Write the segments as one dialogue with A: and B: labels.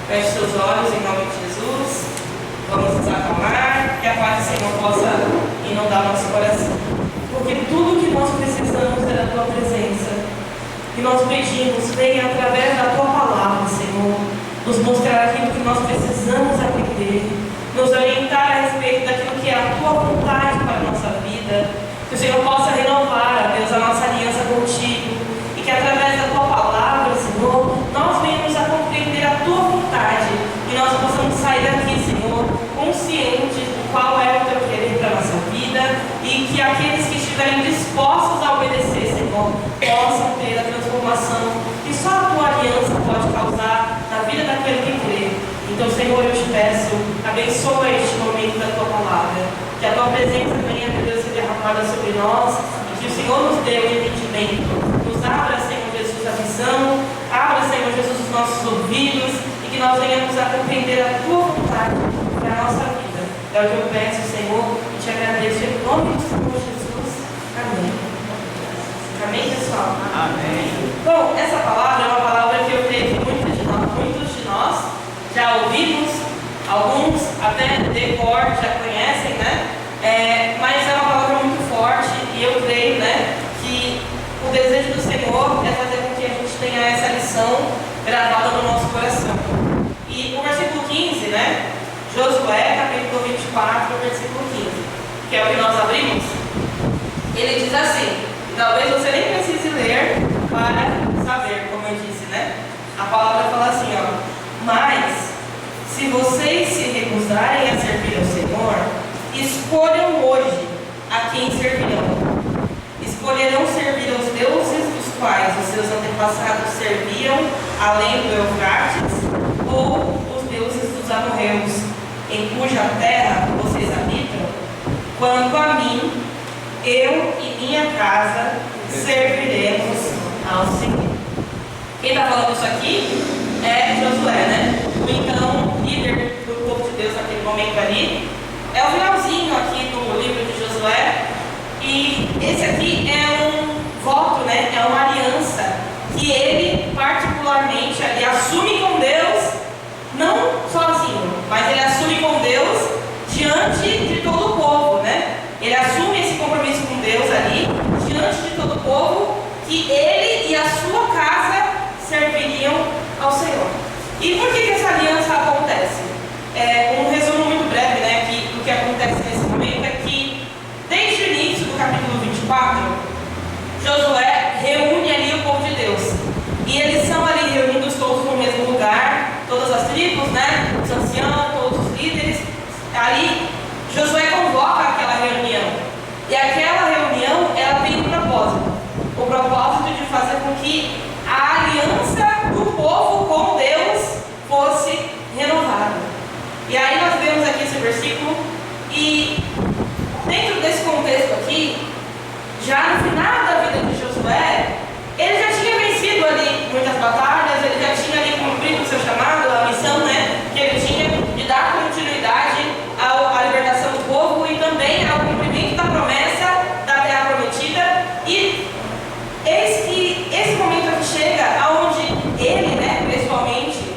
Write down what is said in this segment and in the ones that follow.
A: Feche seus olhos em nome de Jesus. Vamos nos acalmar, que a paz do Senhor possa inundar o nosso coração. Porque tudo que nós precisamos é da Tua presença. E nós pedimos, venha através da Tua palavra, Senhor, nos mostrar aquilo que nós precisamos aprender, nos orientar a respeito daquilo que é a Tua vontade para a nossa vida. Que o Senhor possa renovar, Deus, a nossa aliança contigo. E que através da Tua palavra, Senhor, nós venhamos a compreender a Tua vontade. E nós possamos sair daqui, Senhor, conscientes de qual é o Teu querer para a nossa vida. E que aqueles que estiverem dispostos a obedecer, Senhor, possam ter a transformação que só a Tua aliança pode causar na vida daquele que crê. Então, Senhor, eu te peço, abençoa este momento da Tua palavra. Que a Tua presença venha, Deus, ser derramada sobre nós. E que o Senhor nos dê o entendimento. Nos abra, Senhor Jesus, a visão. Abra, Senhor Jesus, os nossos ouvidos. E que nós venhamos a compreender a Tua vontade para a nossa vida. É o que eu peço, Senhor, e te agradeço em nome do Senhor Jesus. Amém. Amém, pessoal?
B: Amém.
A: Bom, essa palavra é uma palavra que eu creio que muitos de nós já ouvimos, alguns até de cor já conhecem, né? Mas é uma palavra muito forte e eu creio, né, que o desejo do Senhor é fazer com que a gente tenha essa lição gravada no nosso coração. E o versículo 15, né? Josué, capítulo 24, versículo 15, que é o que nós abrimos, ele diz assim, e talvez você nem precise ler para saber, como eu disse, né? A palavra fala assim, ó, mas se vocês se recusarem a servir ao Senhor, escolham hoje a quem servirão. Escolherão servir aos deuses dos quais os seus antepassados serviam, além do Eufrates, ou os deuses dos amorreus, em cuja terra vocês habitam? Quanto a mim, eu e minha casa serviremos ao Senhor. Quem está falando isso aqui é Josué, né? O então líder do povo de Deus naquele momento ali. É o finalzinho aqui do livro de Josué. E esse aqui é um voto, né? É uma aliança que ele particularmente ali assume com Deus, não sozinho, mas ele assume com Deus diante de todo o povo, né? Ele assume esse compromisso com Deus ali, diante de todo o povo, que ele e a sua casa serviriam ao Senhor. E por que essa aliança acontece? Um resumo muito breve, né, do que acontece nesse momento é que, desde o início do capítulo 24, Josué reúne ali o povo de Deus. E eles são ali reunidos todos no mesmo lugar, todas as tribos, né, os anciãos, todos os líderes. Ali, Josué convoca aquela reunião. E aquela reunião, ela tem um propósito. O propósito de fazer com que a aliança do povo com Deus fosse renovada. E aí nós vemos aqui esse versículo e dentro desse contexto aqui, já no final da vida de Josué, ele já tinha vencido ali muitas batalhas, ele já tinha ali cumprido o seu chamado, a missão, né, que ele tinha de dar continuidade à libertação do povo e também ao cumprimento da promessa da terra prometida. E eis que esse momento aqui chega aonde ele, né, pessoalmente,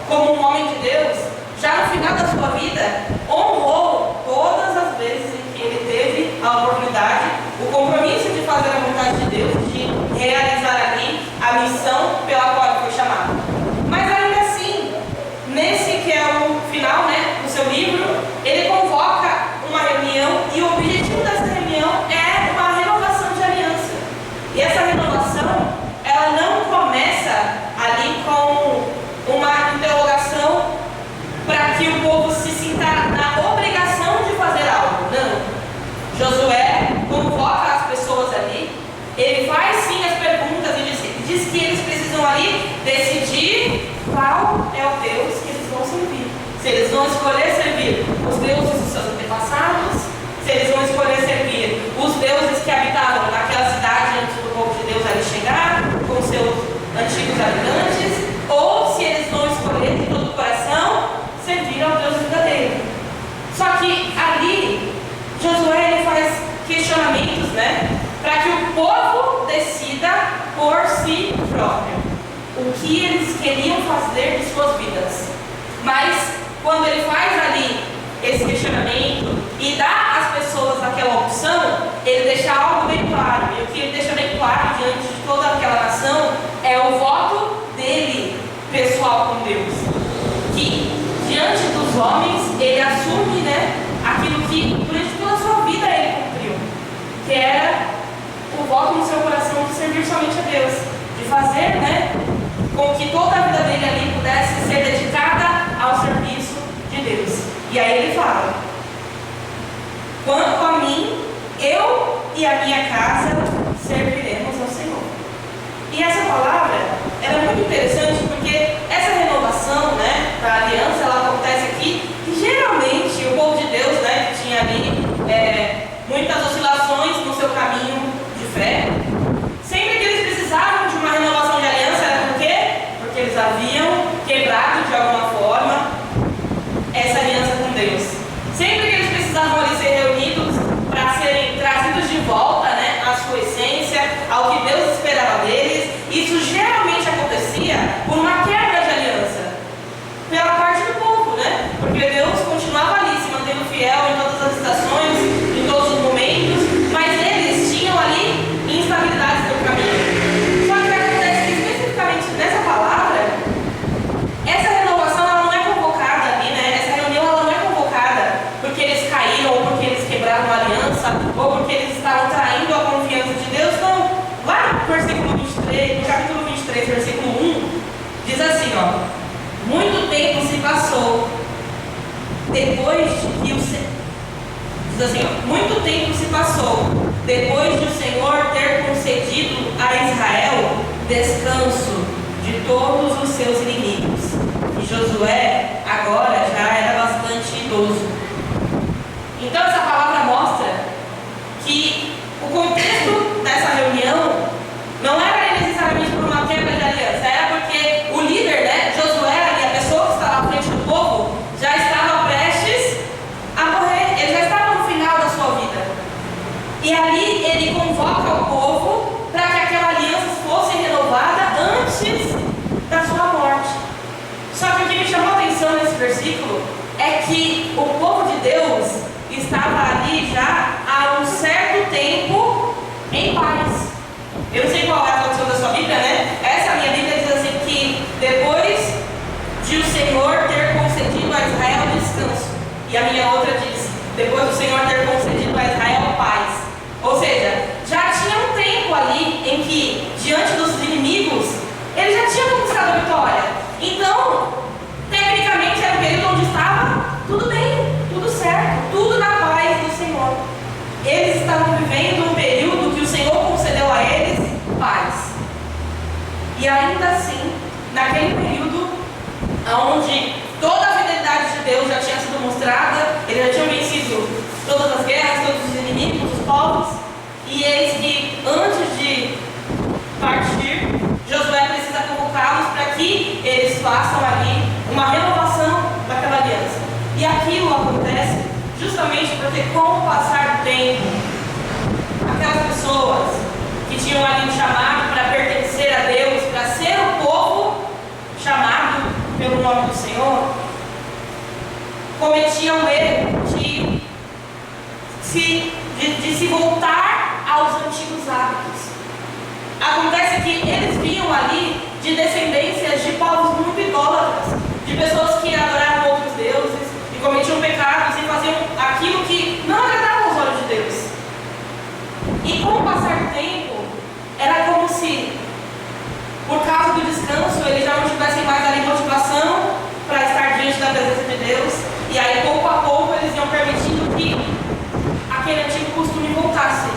A: como um homem de Deus, já no final da sua vida, honrou todas as vezes em que ele teve a oportunidade, o compromisso de fazer a vontade de Deus, de realizar ali a missão pela qual ele foi chamado. Mas ainda assim, nesse que é o final, né, do seu livro, ele convoca uma reunião e o objetivo dessa reunião é uma renovação de aliança. E essa renovação, ela não começa ali com uma interrogação para que o povo se sinta na obrigação de fazer algo. Não. Josué convoca as pessoas ali, ele faz sim as perguntas e diz que eles precisam ali decidir qual é o Deus que eles vão servir. Se eles vão escolher servir os deuses dos seus antepassados, se eles vão escolher servir os deuses que habitavam naquela cidade antes do povo de Deus ali chegar, com seus antigos habitantes, ou se eles vão escolher de todo o coração servir ao Deus verdadeiro. Só que ali, Josué ele faz questionamentos, né, para que o povo decida por si próprio o que eles queriam fazer de suas vidas. Mas quando ele faz ali esse questionamento e dá às pessoas aquela opção, ele deixa algo bem claro. E o que ele deixa bem claro diante de toda aquela nação é o voto dele pessoal com Deus, que diante dos homens ele assume, né, aquilo que durante toda a sua vida ele cumpriu, que era o voto no seu coração de servir somente a Deus, de fazer, né, com que toda a vida dele ali pudesse ser dedicada ao serviço de Deus. E aí ele fala: quanto a mim, eu e a minha casa serviremos ao Senhor. E essa palavra ela é muito interessante porque essa renovação, né, da aliança, ela acontece aqui, e geralmente o povo de Deus, né, que tinha ali muitas oscilações no seu caminho de fé, sempre que eles precisavam de uma renovação de aliança, era por quê? Porque eles haviam quebrado de alguma forma essa aliança com Deus. Sempre que eles precisavam ali ser reunidos para serem trazidos de volta, né, à sua essência, ao que Deus esperava deles, isso geralmente acontecia por uma quebra de aliança pela parte do povo, né? Porque Deus continuava ali se mantendo fiel em todas as estações, em todos os momentos, mas eles tinham ali instabilidades no caminho. Só que o que acontece que especificamente nessa palavra, essa renovação ela não é convocada ali, né? Essa reunião ela não é convocada porque eles caíram, ou porque eles quebraram a aliança, ou porque eles estavam traindo a confiança de Deus. Não. Lá no versículo 23, no capítulo 23, versículo 1, diz assim, ó: muito tempo se passou depois que o Senhor... Diz assim, ó: muito tempo se passou depois de o Senhor ter concedido a Israel descanso de todos os seus inimigos. E Josué agora já era bastante idoso. Então essa palavra mostra que o contexto dessa reunião não era necessariamente por uma quebra de aliança, era porque o líder, né, Josué, ali, a pessoa que estava à frente do povo, já estava prestes a morrer, ele já estava no final da sua vida. E ali ele convoca o povo para que aquela aliança fosse renovada antes da sua morte. Só que o que me chamou a atenção nesse versículo é que o povo de Deus estava ali já há um certo tempo em paz. Eu não sei qual é a tradução da sua Bíblia, né? Essa minha Bíblia diz assim que depois de o Senhor ter concedido a Israel descanso. E a minha outra diz, depois do Senhor ter concedido a Israel paz. Ou seja, já tinha um tempo ali em que, diante dos inimigos, ele já tinha conquistado a vitória. Então, tecnicamente era um período onde estava tudo bem, tudo certo, tudo na paz do Senhor. Eles estavam vivendo um período que o Senhor concedeu a eles paz. E ainda assim, naquele período onde toda a fidelidade de Deus já tinha sido mostrada, eles já tinham vencido todas as guerras, todos os inimigos, os povos, e eis que antes de partir, Josué precisa convocá-los para que eles façam ali uma renovação daquela aliança. E aquilo acontece justamente porque, com o passar do tempo, aquelas pessoas que tinham ali um chamado para pertencer a Deus, para ser o povo chamado pelo nome do Senhor, cometiam o erro de se voltar aos antigos hábitos. Acontece que eles vinham ali de descendências de povos muito idólatras, de pessoas que adoravam outros deuses e cometiam pecados e faziam aquilo que não agradava aos olhos de Deus. E com o passar do tempo, era como se, por causa do descanso, eles já não tivessem mais ali motivação para estar diante da presença de Deus. E aí, pouco a pouco, eles iam permitindo que aquele antigo costume voltasse.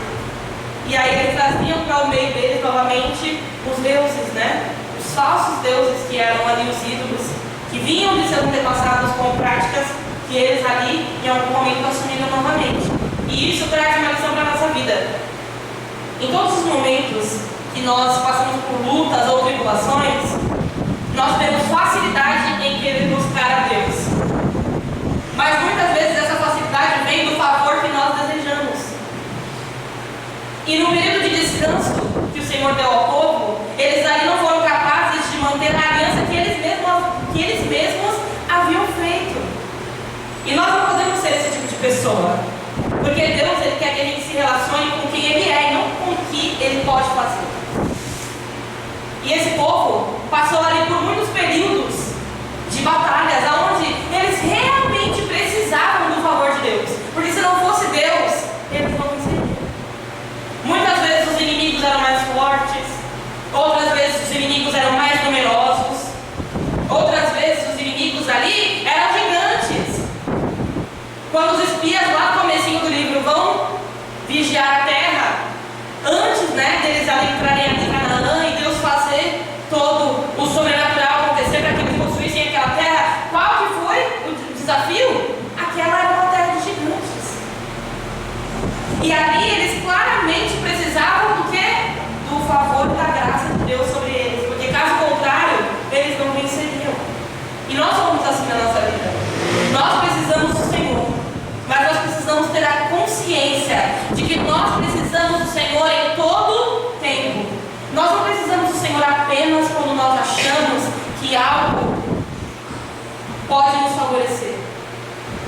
A: E aí eles traziam para o meio deles novamente os deuses, né? Os falsos deuses que eram ali os ídolos, que vinham de seus antepassados com práticas que eles ali em algum momento assumiram novamente. E isso traz uma lição para a nossa vida. Em todos os momentos que nós passamos por lutas ou tribulações, nós temos facilidade em querer buscar a Deus. Mas muitas vezes essa facilidade vem do favor que nós desejamos. E no período de descanso que o Senhor deu ao povo, eles ali não foram capazes de manter a aliança que eles mesmos haviam foi feito. E nós não podemos ser esse tipo de pessoa. Porque Deus, Ele quer que a gente se relacione com quem Ele é e não com o que Ele pode fazer. E esse povo passou ali por muitos períodos de batalhas, onde eles realmente precisavam do favor de Deus. Porque se não fosse Deus, eles não venceriam. Muitas vezes os inimigos eram mais fortes, outras vezes os inimigos eram mais numerosos, outras vezes os inimigos ali eram gigantes. Quando os espias lá no comecinho do livro vão vigiar a terra, antes deles entrarem em Canaã e Deus fazer todo o sobrenatural acontecer para que eles construíssem aquela terra, qual que foi o desafio? Aquela era uma terra de gigantes. E ali eles claramente precisavam do quê? Do favor e da graça de Deus sobre eles, porque caso contrário, eles não venceriam. E nós somos assim na nossa vida. Nós precisamos do Senhor, mas nós precisamos ter a consciência de que nós precisamos do Senhor em todo tempo. Nós não precisamos do Senhor apenas quando nós achamos que algo pode nos favorecer.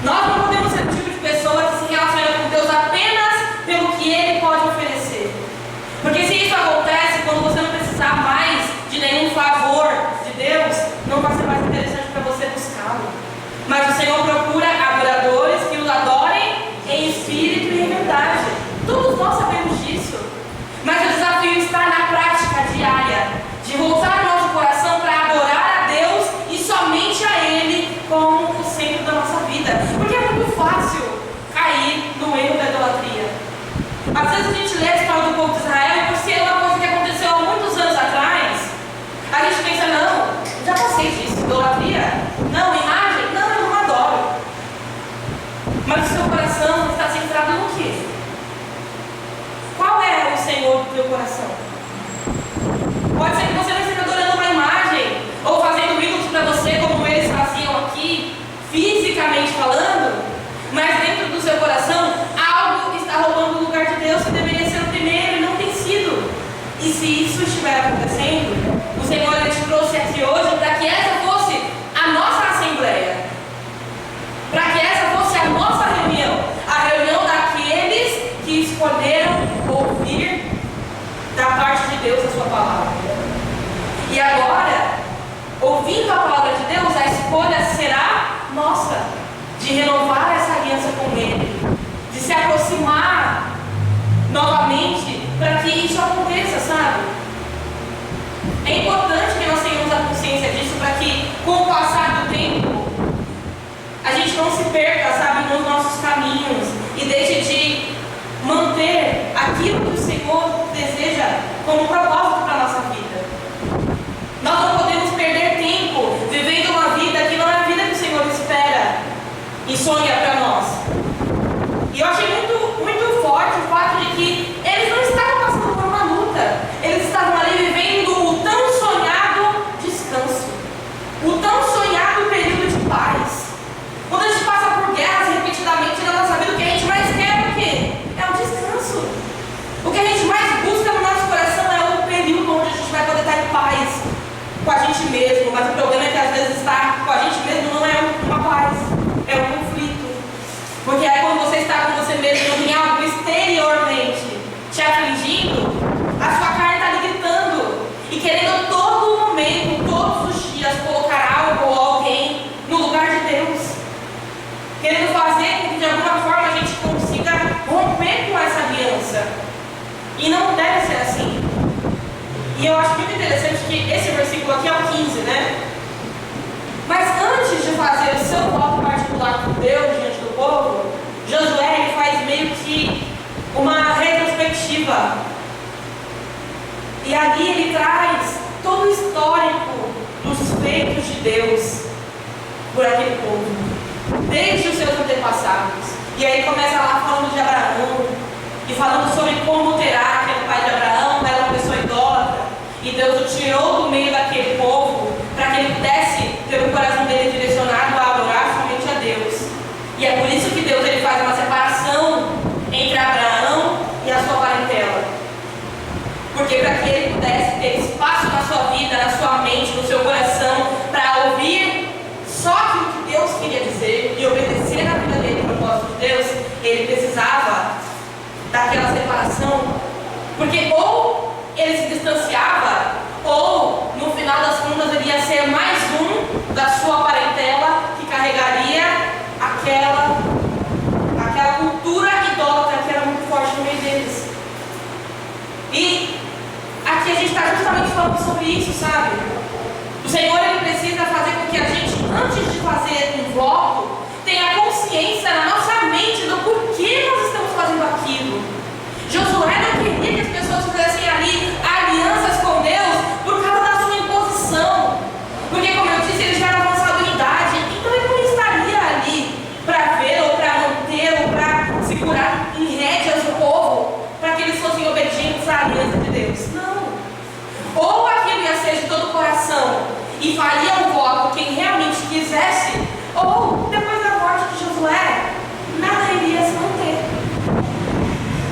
A: Nós não podemos ser o tipo de pessoa que se relaciona com Deus apenas pelo que Ele pode oferecer. Porque se isso acontece, quando você não precisar mais de nenhum favor de Deus, não vai ser mais interessante para você buscá-lo. Mas o Senhor procura adoradores que os adorem em espírito e em verdade. Todos nós sabemos disso. Mas o desafio está na prática diária, de voltar o nosso coração para adorar a Deus e somente a Ele como o centro da nossa vida. Porque é muito fácil cair no erro da idolatria. Às vezes a gente lê a história do povo de Israel e por ser uma coisa que aconteceu há muitos anos atrás, a gente pensa, não, já passei disso, idolatria, não, imagem, não, eu não adoro. Mas o seu coração está centrado no quê? Qual é o Senhor do teu coração? Pode ser que você não esteja adorando uma imagem ou fazendo ídolos para você como eles faziam aqui, fisicamente falando, mas dentro do seu coração algo está roubando o lugar de Deus que deveria ser o primeiro e não tem sido. E se isso estiver acontecendo, o Senhor Ele te trouxe aqui hoje para que essa fosse a nossa assembleia, para que essa fosse a nossa reunião, a reunião daqueles que escolheram ouvir da parte de Deus a sua palavra. E agora, ouvindo a palavra de Deus, a escolha será nossa, de renovar essa aliança com Ele, de se aproximar novamente para que isso aconteça, sabe? É importante que nós tenhamos a consciência disso para que, com o passar do tempo, a gente não se perca, sabe, nos nossos caminhos e deixe de manter aquilo que o Senhor deseja como propósito para a nossa vida. Nós não podemos perder tempo vivendo uma vida que não é a vida que o Senhor espera e sonha para nós. E eu achei muito forte o fato de que eles não estavam passando por uma luta, eles estavam ali vivendo o tão sonhado descanso, o tão sonhado período de paz. Quando a gente passa por guerras repetidamente na nossa vida, o que a gente mais quer é o quê? É o descanso. O que a gente mais busca no nosso coração é o período onde a gente vai poder estar em paz com a gente mesmo. Mas o problema é que às vezes estar com a gente mesmo não é uma paz, é um conflito. Porque aí quando você está com você mesmo, não tem algo exteriormente te afligindo, a sua carne está ali gritando e querendo a todo momento, todos os dias, colocar algo ou alguém no lugar de Deus, querendo fazer com que de alguma forma a gente consiga romper com essa aliança. E não deve ser assim. E eu acho muito interessante que esse versículo aqui é o 15, né? Mas antes de fazer o seu voto particular com Deus diante do povo, Josué ele faz meio que uma retrospectiva. E ali ele traz todo o histórico dos feitos de Deus por aquele povo, desde os seus antepassados. E aí começa lá falando de Abraão, e falando sobre como Terá, que era o pai de Abraão, era uma pessoa idólatra. E Deus o tirou do meio daquele povo para que ele pudesse ter o coração dele direcionado a adorar somente a Deus. E é por isso que Deus ele faz uma separação entre Abraão e a sua parentela. Porque para que ele pudesse ter espaço na sua vida, na sua mente, no seu coração, para ouvir só aquilo que Deus sobre isso, sabe? O Senhor, Ele precisa fazer com que a gente, antes de fazer um voto, tenha consciência na nossa mente do porquê nós estamos fazendo aquilo. Josué não queria que as pessoas fizessem ali alianças com Deus por causa da sua imposição. Porque, como eu disse, ele já era avançado em idade, então ele não estaria ali para ver, ou para manter, ou para segurar em rédeas o povo, para que eles fossem obedientes à aliança de Deus. Não. Ou aquilo ia ser de todo o coração e faria um voto quem realmente quisesse, ou depois da morte de Josué, nada iria se manter.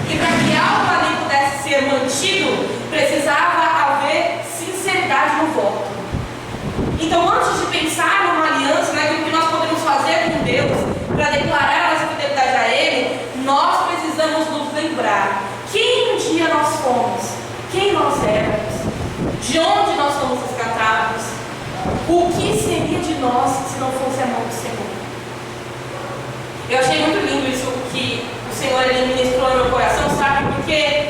A: E para que algo ali pudesse ser mantido, precisava haver sinceridade no voto. Então, antes de pensar numa aliança, naquilo que nós podemos fazer com Deus, para declarar a nossa fidelidade a Ele, nós precisamos nos lembrar quem um dia nós fomos, quem nós éramos, de onde nós fomos resgatados, o que seria de nós se não fosse a mão do Senhor. Eu achei muito lindo isso que o Senhor ele ministrou no meu coração, sabe? Porque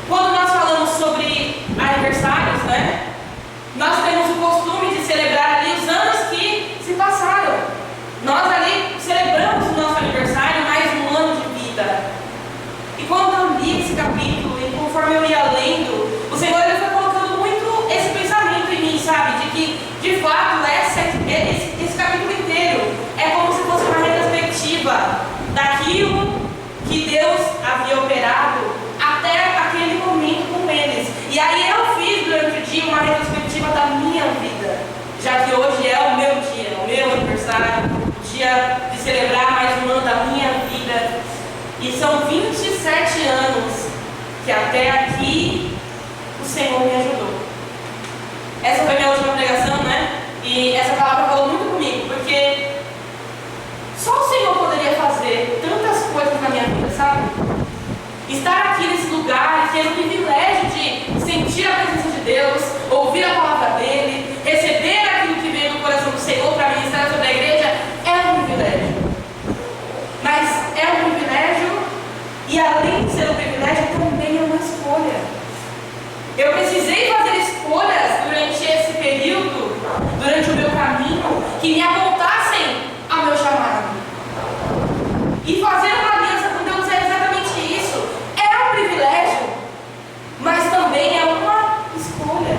A: quando nós falamos sobre aniversários, né? Nós temos o costume de celebrar ali os anos que se passaram. Nós ali celebramos o nosso aniversário, mais um ano de vida. E quando eu li esse capítulo, e conforme eu ia lendo, o Senhor ele foi colocando muito esse pensamento em mim, sabe? De que, de fato, esse capítulo inteiro é como se fosse uma retrospectiva daquilo que Deus havia operado até aquele momento com eles. E aí eu fiz durante o dia uma retrospectiva da minha vida, já que hoje é o meu dia, o meu aniversário, o dia de celebrar mais um ano da minha vida. E são 27 anos que até aqui o Senhor me ajudou. Essa foi a minha última pregação, né? E essa palavra falou muito comigo, porque só o Senhor poderia fazer tantas coisas na minha vida, sabe? Estar aqui nesse lugar e ter o privilégio de sentir a presença de Deus, ouvir a palavra dEle, receber aquilo que veio do coração do Senhor para ministrar sobre a igreja, é um privilégio. Mas é um privilégio e, além de ser um privilégio, também é uma escolha. Eu precisei fazer escolhas durante esse período, durante o meu caminho, que me apontassem ao meu chamado. E fazer uma aliança com Deus é exatamente isso. É um privilégio, mas também é uma escolha.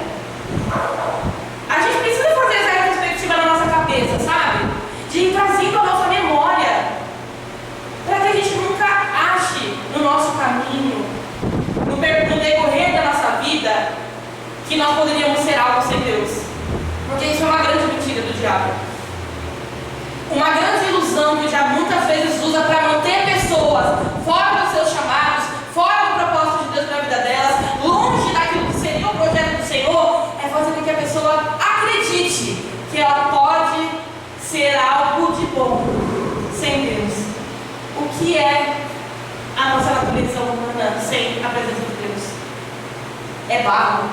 A: A gente precisa fazer essa retrospectiva na nossa cabeça, sabe? De ir trazendo a nossa memória, para que a gente nunca ache no nosso caminho, no decorrer da nossa vida, que nós poderíamos ser algo sem Deus. Porque isso é uma grande mentira do diabo. Uma grande ilusão que o diabo muitas vezes usa para manter pessoas fora dos seus chamados, fora do propósito de Deus para a vida delas, longe daquilo que seria o projeto do Senhor, é fazer com que a pessoa acredite que ela pode ser algo de bom sem Deus. O que é a nossa natureza humana sem a presença de Deus? É barro.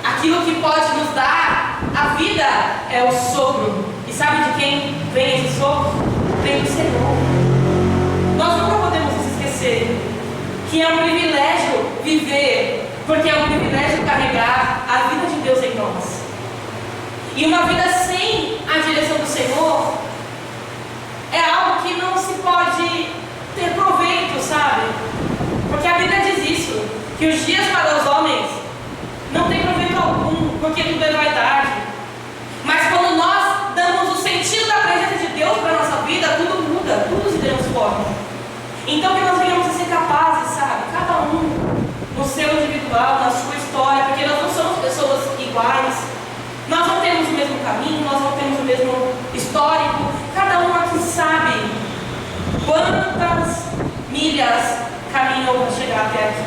A: Aquilo que pode nos dar a vida é o sopro. E sabe de quem vem esse sopro? Vem do Senhor. Nós nunca podemos nos esquecer que é um privilégio viver, porque é um privilégio carregar a vida de Deus em nós. E uma vida sem a direção do Senhor é algo que não se pode ter proveito, sabe? Porque a Bíblia diz isso, que os dias para os homens não tem proveito algum, porque tudo é vaidade. Mas quando nós damos o sentido da presença de Deus para a nossa vida, tudo muda, tudo se transforma. Então que nós venhamos a ser capazes, sabe? Cada um no seu individual, na sua história, porque nós não somos pessoas iguais. Nós não temos o mesmo caminho, nós não temos o mesmo histórico. Cada um aqui sabe quantas milhas caminhou para chegar até aqui.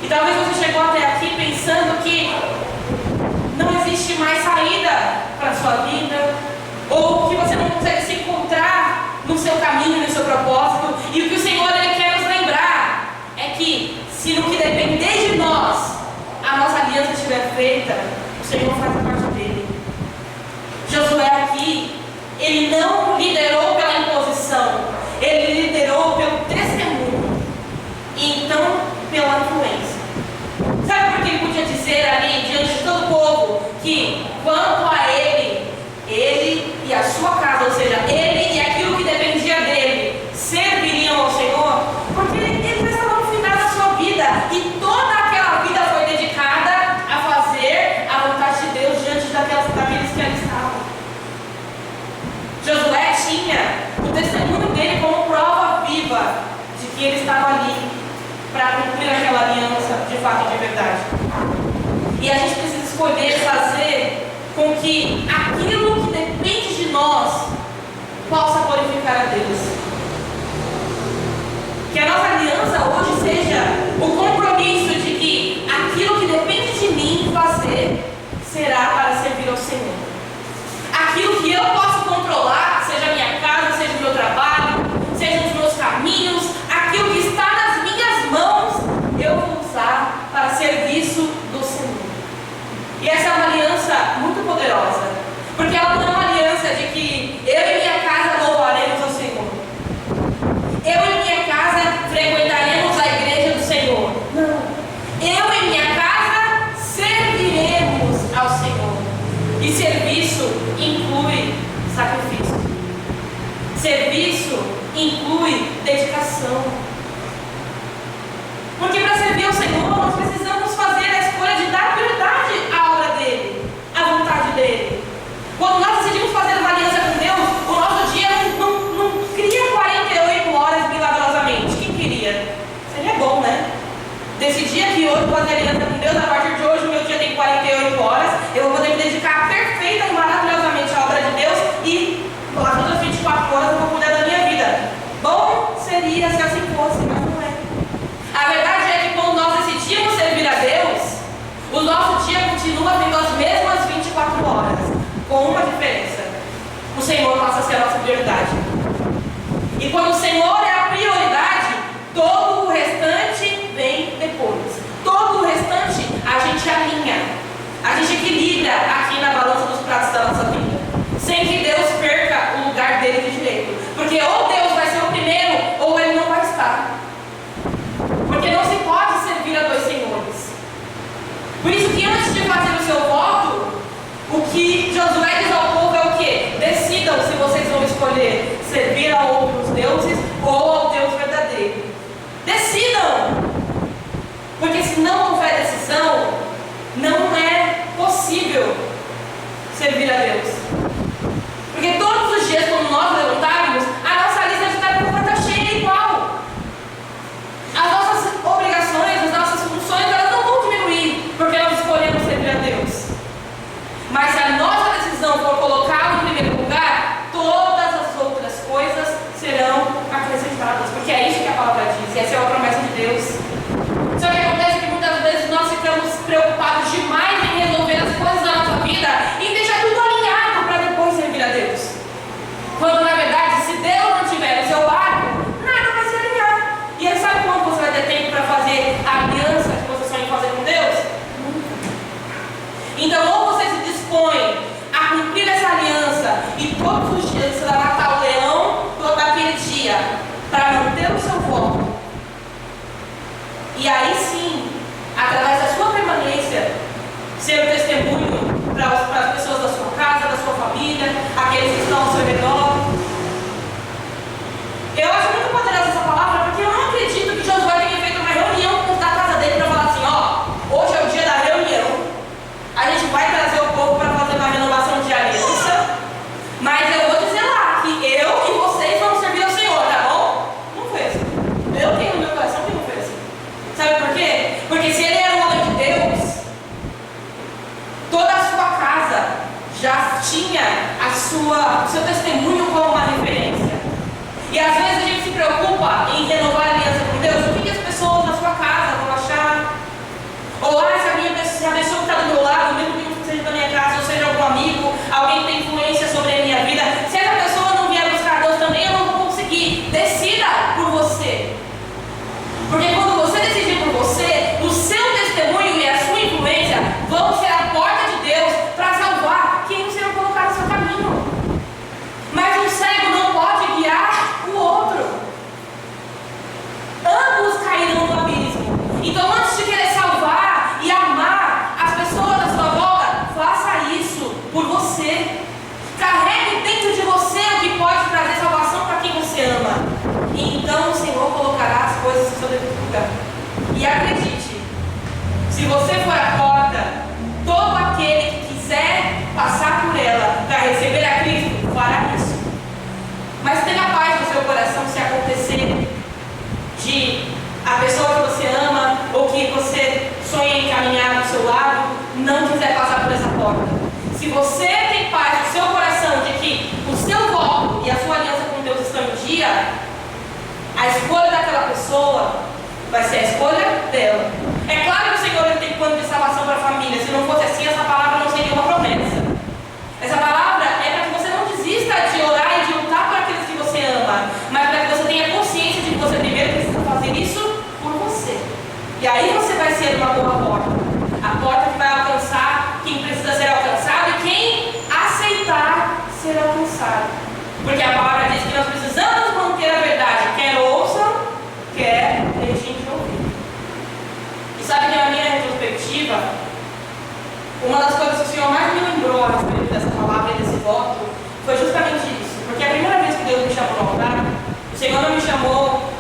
A: E talvez você chegou até aqui pensando que não existe mais saída para a sua vida, ou que você não consegue se encontrar no seu caminho, no seu propósito. E o que o Senhor ele quer nos lembrar é que, se no que depender de nós, a nossa aliança estiver feita, o Senhor faz a parte dele. Josué aqui, ele não liderou pela imposição, ele liderou pelo testemunho, e então pela influência. Sabe por que ele podia dizer que ele estava ali para cumprir aquela aliança de fato e de verdade. E a gente precisa escolher fazer com que aquilo que depende de nós possa glorificar a Deus. Que a nossa aliança hoje seja o compromisso de que aquilo que depende de mim fazer será para servir ao Senhor. Aquilo que eu posso controlar, seja a minha casa, seja o meu trabalho, seja os meus caminhos, aquilo que está nas minhas mãos, eu vou usar para serviço do Senhor. E essa é uma aliança muito poderosa, porque ela não é uma aliança de que eu e minha casa louvaremos ao Senhor, eu e minha casa frequentaremos a igreja do Senhor. Não. Eu e minha casa serviremos ao Senhor. E serviço inclui sacrifício. Serviço inclui dedicação. Porque para servir ao Senhor, nós precisamos fazer a escolha de dar prioridade à obra dEle, à vontade dEle. Quando nós decidimos fazer uma aliança com Deus, o nosso dia não cria 48 horas milagrosamente. Quem queria? Seria bom, né? Decidir aqui hoje fazer aliança com Deus, a partir de hoje o meu dia tem 48 horas, eu vou poder me dedicar perfeita e maravilhosamente à obra de Deus e as outras 24 horas eu vou cuidar da minha vida. Bom seria se assim fosse, mas não é. A verdade é que quando nós decidimos servir a Deus, o nosso dia continua tendo as mesmas 24 horas, com uma diferença: o Senhor passa a ser a nossa prioridade. E quando o Senhor é a prioridade, todo o restante vem depois. Todo o restante a gente alinha, a gente equilibra aqui na balança dos pratos da nossa vida, sem que Deus perca o lugar dele de direito. Porque ou Deus vai ser o primeiro, ou ele não vai estar. Porque não se pode servir a dois senhores. Por isso que antes de fazer o seu voto, o que Josué diz ao povo é o quê? Decidam se vocês vão escolher servir a outros deuses ou ao Deus verdadeiro. Decidam! Porque se não houver decisão, não é possível servir a Deus. Porque todos os dias, quando nós levantarmos, a nossa lista de tarefas vai estar cheia igual. As nossas obrigações, as nossas funções, elas não vão diminuir porque nós escolhemos servir a Deus. Mas se a nossa decisão for colocá-lo em primeiro lugar, todas as outras coisas serão acrescentadas. Porque é isso que a palavra diz, e essa é a promessa de Deus. Só que acontece que muitas vezes nós ficamos preocupados demais em resolver as coisas da nossa vida e deixar tudo alinhado para depois servir a Deus. Quando na verdade, se Deus não tiver no seu barco, nada vai se alinhar. E aí, sabe quando você vai ter tempo para fazer a aliança que você sonha em fazer com Deus? Nunca. Então, ou você se dispõe a cumprir essa aliança e todos os dias você vai matar o leão todo aquele dia para manter o seu foco. E aí sim, através da sua permanência, ser o testemunho para as pessoas da sua casa, da sua família, aqueles que estão ao seu redor. Eu acho muito poderosa essa palavra, porque eu não acredito que Josué tenha feito uma reunião com os da casa dele para falar assim: ó, hoje é o dia da reunião, a gente vai trazer o povo para fazer uma renovação de aliança, mas eu vou dizer lá que eu e vocês vamos servir ao Senhor, tá bom? Não foi assim. Eu tenho no meu coração que não foi assim. Sabe por quê? Porque se ele era um homem de Deus, toda a sua casa já tinha o seu testemunho como uma referência. E às vezes a gente se preocupa em renovar a aliança com Deus. O que as pessoas na sua casa vão achar? Ou se a pessoa que está do meu lado, mesmo que não seja da minha casa, ou seja algum amigo, alguém que tem influência sobre a minha vida, se essa pessoa não vier buscar Deus também, eu não vou conseguir. Decida por você. Porque quando você decidir por você, o seu testemunho e a sua influência vão ser a porta de Deus para salvar quem o Senhor colocar no seu caminho. Mas um cego não pode guiar o outro. Ambos cairão no abismo. Então, antes de querer salvar e amar as pessoas à sua volta, faça isso por você. Carregue dentro de você o que pode trazer salvação para quem você ama. E então o Senhor colocará as coisas no seu devido lugar. E acredite, se você for a porta, todo aquele que quiser passar por ela para receber a Cristo, fará isso. Mas tenha paz no seu coração se acontecer de você tem paz no seu coração de que o seu voto e a sua aliança com Deus estão em dia, a escolha daquela pessoa vai ser a escolha dela. É claro que o Senhor tem plano de salvação para a família. Se não fosse assim, essa palavra não seria uma promessa. Essa palavra é para que você não desista de orar e de lutar por aqueles que você ama, mas para que você tenha consciência de que você primeiro precisa fazer isso por você. E aí você vai ser uma boa porta. A porta que vai alcançar quem precisa ser alcançado e quem aceitar ser alcançado. Porque a palavra diz que nós precisamos manter a verdade, quer ouçam, quer deixem de ouvir. E sabe que na minha retrospectiva, uma das coisas que o Senhor mais me lembrou a respeito dessa palavra e desse voto foi justamente isso. Porque a primeira vez que Deus me chamou no altar, o Senhor não me chamou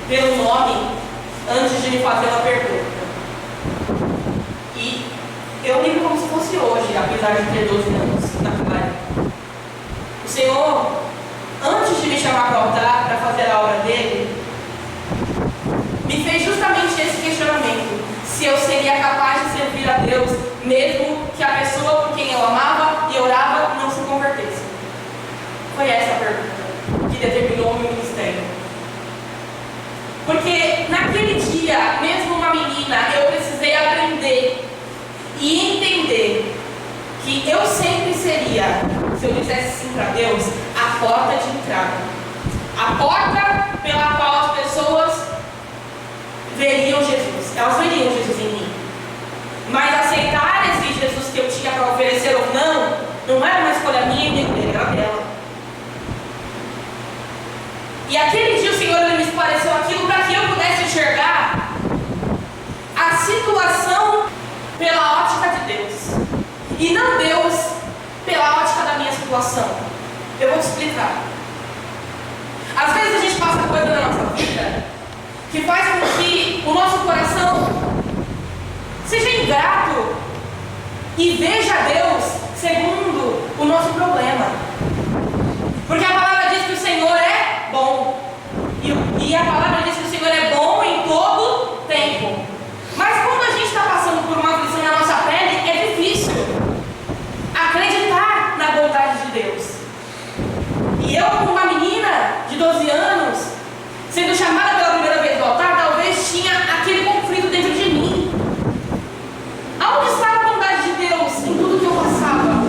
A: pelo nome antes de me fazer uma pergunta. E eu lembro como se fosse hoje, apesar de ter 12 anos naquela época. O Senhor, antes de me chamar para o altar para fazer a obra dele, me fez justamente esse questionamento: se eu seria capaz de servir a Deus, mesmo que a pessoa por quem eu amava e orava não se convertesse. Foi essa a pergunta que determinou o meu ministério. Porque naquele dia, mesmo uma menina, eu precisei aprender e entender que eu sempre seria, se eu dissesse sim para Deus, a porta de entrada. A porta pela qual as pessoas veriam Jesus. Elas veriam Jesus em mim. Mas aceitar esse Jesus que eu tinha para oferecer ou não era uma escolha minha e dele, era dela. E aquele dia o Senhor me esclareceu aquilo para que eu pudesse enxergar a situação pela ótica de Deus. E não Deus pela ótica da minha situação. Eu vou te explicar. Às vezes a gente passa coisa na nossa vida que faz com que o nosso coração seja ingrato e veja Deus segundo o nosso problema. Porque a palavra diz que o Senhor é bom. E a palavra diz que o Senhor é bom em todo tempo. Mas quando a gente está passando por uma aflição na nossa pele, é difícil acreditar na bondade de Deus. E eu, como uma menina de 12 anos, sendo chamada pela primeira vez do altar, talvez tinha aquele conflito dentro de mim. Aonde está a bondade de Deus em tudo que eu passava?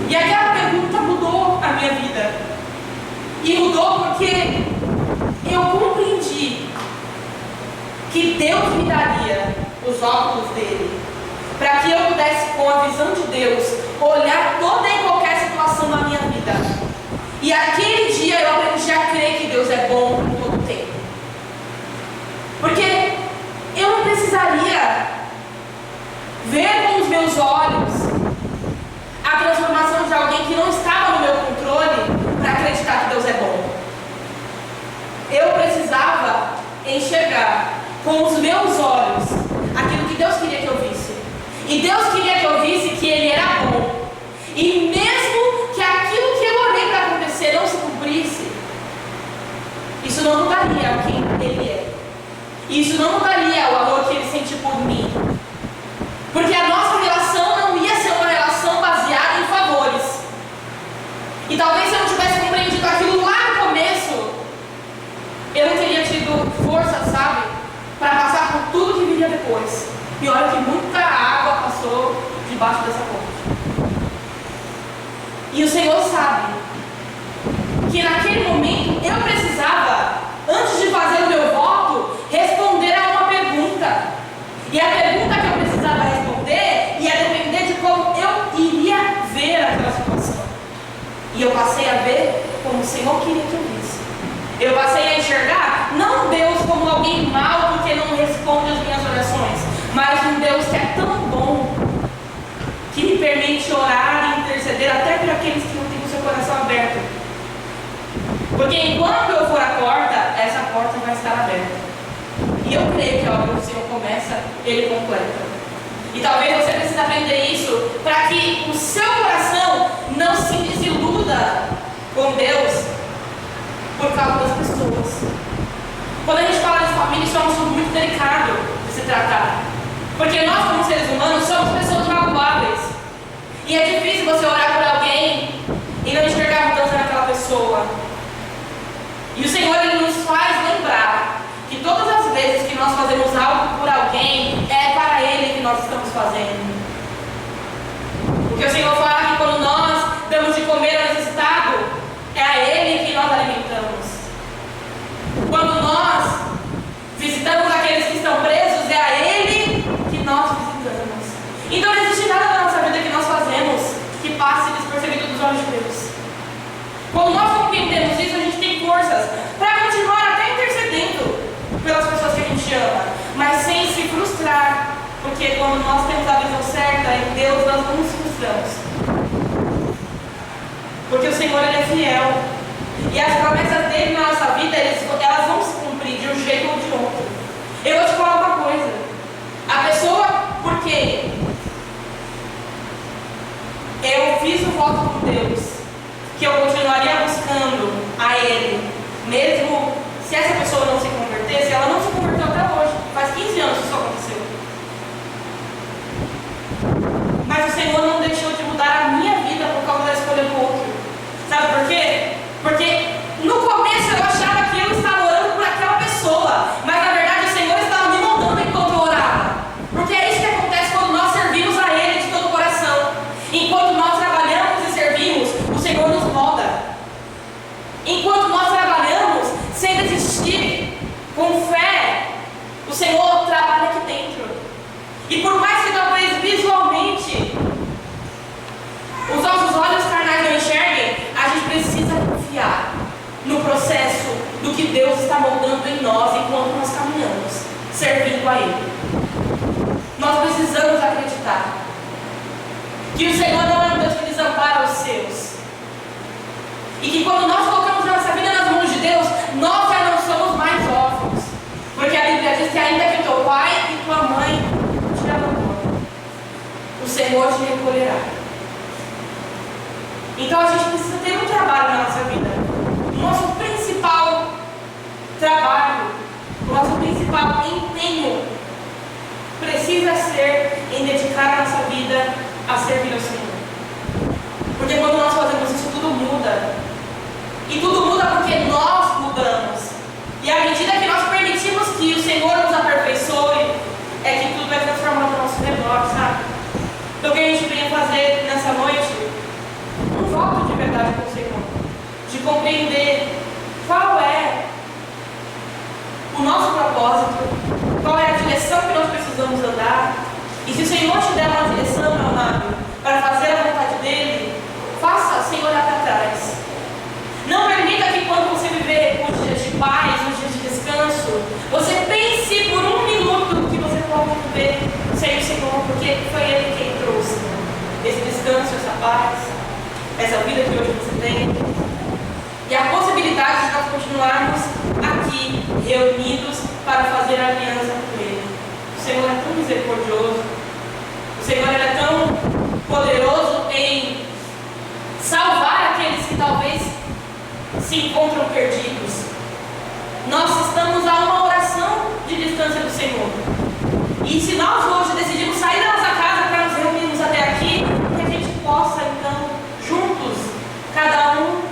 A: E aquela pergunta mudou a minha vida. E mudou porque eu compreendi que Deus me daria os óculos dele, para que eu pudesse, com a visão de Deus, olhar toda e qualquer situação da minha vida. E aquele dia eu aprendi a crer que Deus é bom em todo o tempo. Porque eu não precisaria ver com os meus olhos a transformação de alguém que não estava no meu controle para acreditar que Deus é bom. Eu precisava enxergar com os meus olhos aquilo que Deus queria que eu visse. E Deus queria que eu visse que Ele era bom. E mesmo que aquilo que eu orei para acontecer não se cumprisse, isso não mudaria quem Ele é. Isso não mudaria o amor que Ele sente por mim. Porque a nossa relação não ia ser uma relação baseada em favores. E talvez se eu não tivesse compreendido aquilo lá no começo, eu não teria tido força, sabe, para passar por tudo que viria depois. E olha que muita água passou debaixo dessa ponte. E o Senhor sabe que naquele momento eu precisava, antes de fazer o meu voto, responder a uma pergunta. E a pergunta que eu precisava responder ia depender de como eu iria ver aquela situação. E eu passei a ver como o Senhor queria que eu visse. Eu passei a enxergar não Deus como alguém mau porque não responde às minhas orações, mas um Deus que é tão bom, que me permite orar e interceder até por aqueles que não têm o seu coração aberto. Porque enquanto eu for a porta, essa porta vai estar aberta. E eu creio que a obra que o Senhor começa, Ele completa. E talvez você precise aprender isso para que o seu coração não se desiluda com Deus por causa das pessoas. Quando a gente fala de família, isso é um assunto muito delicado de se tratar. Porque nós, como seres humanos, somos pessoas magoáveis. E é difícil você orar por alguém e não enxergar a mudança naquela pessoa. E o Senhor, Ele nos faz lembrar que todas as vezes que nós fazemos algo por alguém, é para Ele que nós estamos fazendo. Porque o Senhor fala que quando nós damos de comer ao necessitado, é a Ele que nós alimentamos. Quando nós visitamos aqueles que estão presos, é a Ele que nós visitamos. Então não existe nada na nossa vida que nós fazemos que passe despercebido dos olhos de Deus. Quando nós compreendemos isso, a gente tem forças para continuar até intercedendo pelas pessoas que a gente ama, mas sem se frustrar, porque quando nós temos a visão certa em Deus, nós não nos frustramos. Porque o Senhor, Ele é fiel. E as promessas dele na nossa vida, elas vão se cumprir de um jeito ou de outro. Eu vou te falar uma coisa. A pessoa, porque eu fiz o voto com Deus, que eu continuaria buscando a Ele, mesmo se essa pessoa não se convertesse, ela não se converteu até hoje. Faz 15 anos que isso aconteceu. Mas o Senhor não deixou de mudar a minha vida por causa da escolha do outro. Sabe por quê? Porque no começo eu achava que eu estava orando por aquela pessoa, mas na verdade o Senhor estava me moldando enquanto eu orava. Porque é isso que acontece quando nós servimos a Ele de todo o coração. Enquanto nós trabalhamos e servimos, o Senhor nos molda. Enquanto nós trabalhamos sem desistir, com fé, o Senhor trabalha aqui dentro. E por mais que talvez visualmente os nossos olhos carnais não enxerguem, a gente precisa confiar no processo do que Deus está moldando em nós enquanto nós caminhamos, servindo a Ele. Nós precisamos acreditar que o Senhor não é um Deus que desampara os seus. E que quando nós colocamos a nossa vida nas mãos de Deus, nós já não somos mais órfãos. Porque a Bíblia diz que ainda que teu pai e tua mãe te abandonam, o Senhor te recolherá. Então a gente precisa ter um trabalho na nossa vida. O nosso principal trabalho, o nosso principal empenho precisa ser em dedicar a nossa vida a servir ao Senhor. Porque quando nós fazemos isso, tudo muda. E tudo muda porque nós mudamos. E à medida que nós permitimos que o Senhor nos aperfeiçoe, é que tudo vai transformando ao nosso redor, sabe? Então o que a gente vem fazer nessa noite? Um voto de verdade com o Senhor. De compreender qual é o nosso propósito, qual é a direção que nós precisamos andar. E se o Senhor te der uma direção, meu amado, para fazer a vontade dEle, faça sem olhar para trás. Não permita que quando você viver os dias de paz, os dias de descanso, você pense por um minuto que você pode viver sem o Senhor, porque foi Ele quem trouxe esse descanso, essa paz, essa vida que hoje você tem. E a possibilidade de nós continuarmos aqui, reunidos, para fazer a aliança com Ele. O Senhor é tão misericordioso, o Senhor é tão poderoso em salvar aqueles que talvez se encontram perdidos. Nós estamos a uma oração de distância do Senhor. E se nós hoje decidimos sair da nossa casa para nos reunirmos até aqui, que a gente possa então, juntos, cada um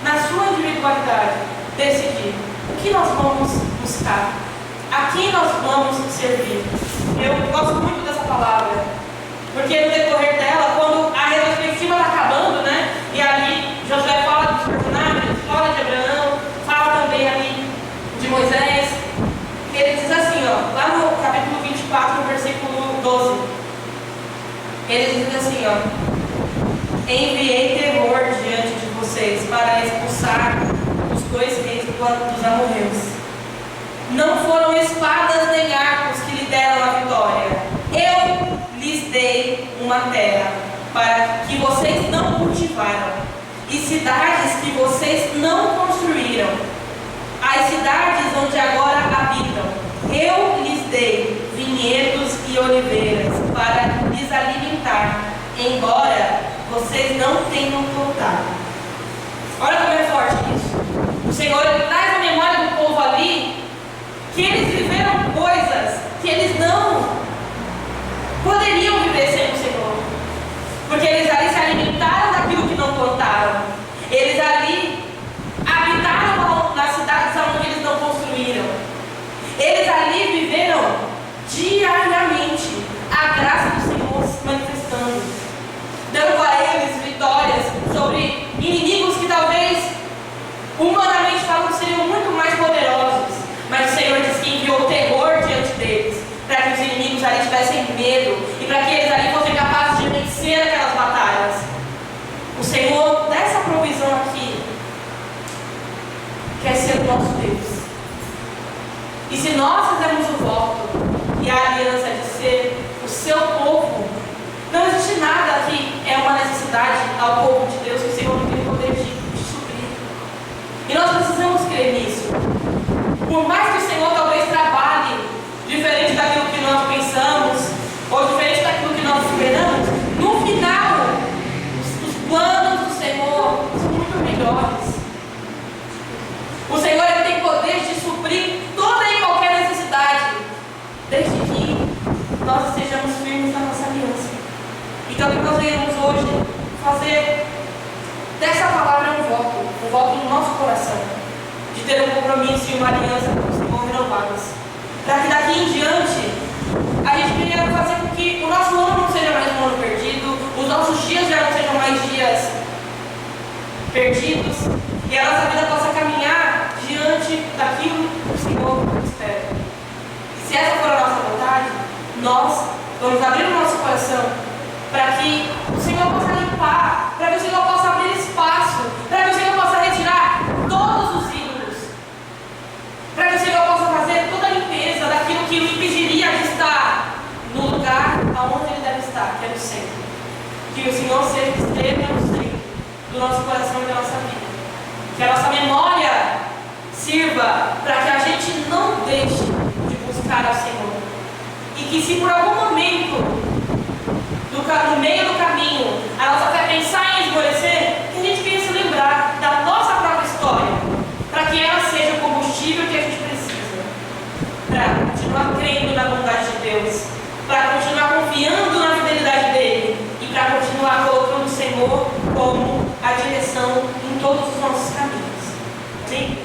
A: na sua individualidade, decidir o que nós vamos buscar, a quem nós vamos servir. Eu gosto muito dessa palavra, porque no decorrer dela, quando a retrospectiva está acabando, né? E ali Josué fala dos personagens, fala de Abraão, fala também ali de Moisés. Ele diz assim, ó, lá no capítulo 24, no versículo 12. Ele diz assim, ó: enviei terror diante de vocês para expulsar os 2 reis dos amorreus. Não foram espadas nem arcos que lhe deram a vitória. Eu lhes dei uma terra para que vocês não cultivaram, e cidades que vocês não construíram, as cidades onde agora habitam. Eu lhes dei vinhedos e oliveiras para lhes alimentar, embora vocês não tenham plantado. Olha como é forte isso. O Senhor, Ele traz a memória do povo ali que eles viveram coisas que eles não poderiam viver sem o Senhor, porque eles ali se alimentaram daquilo que não plantaram, eles ali habitaram nas cidades onde eles não construíram, eles ali viveram diariamente a graça do Senhor se manifestando, dando a eles vitórias sobre inimigos que talvez humanamente falando seriam muito mais poderosos, mas o Senhor diz que enviou terror diante deles, para que os inimigos ali tivessem medo e para que eles ali fossem capazes de vencer aquelas batalhas. O Senhor dessa provisão aqui quer ser o nosso Deus. E se nós fizermos o voto e a aliança de ser o seu povo, não existe nada que é uma necessidade ao povo de Deus que o Senhor não tem poder de suprir. E nós precisamos crer nisso. Por mais que o Senhor talvez trabalhe diferente daquilo que nós pensamos, ou diferente daquilo que nós esperamos, no final, os planos do Senhor são muito melhores. O Senhor ele tem poder de suprir toda e qualquer necessidade, desde que nós estejamos firmes na nossa aliança. Então, o que nós iremos hoje fazer dessa palavra um voto no nosso coração, de ter um compromisso e uma aliança com o Senhor renovadas, para que daqui em diante a gente venha fazer com que o nosso ano não seja mais um ano perdido, os nossos dias já não sejam mais dias perdidos, e a nossa vida possa caminhar diante daquilo que o Senhor espera. E se essa for a nossa vontade, nós vamos abrir o nosso coração para que o Senhor possa limpar, para que o Senhor possa abrir espaço, para que o Senhor possa retirar todos os ídolos, para que o Senhor possa fazer toda a limpeza daquilo que o impediria de estar no lugar aonde ele deve estar, que é no centro. Que o Senhor esteja no centro do nosso coração e da nossa vida. Que a nossa memória sirva para que a gente não deixe de buscar ao Senhor. E que se por algum momento no meio do caminho a nossa fé pensar em esmorecer, que a gente venha se lembrar da nossa própria história, para que ela seja o combustível que a gente precisa, para continuar crendo na bondade de Deus, para continuar confiando na fidelidade dele e para continuar colocando o Senhor como a direção em todos os nossos caminhos. Amém?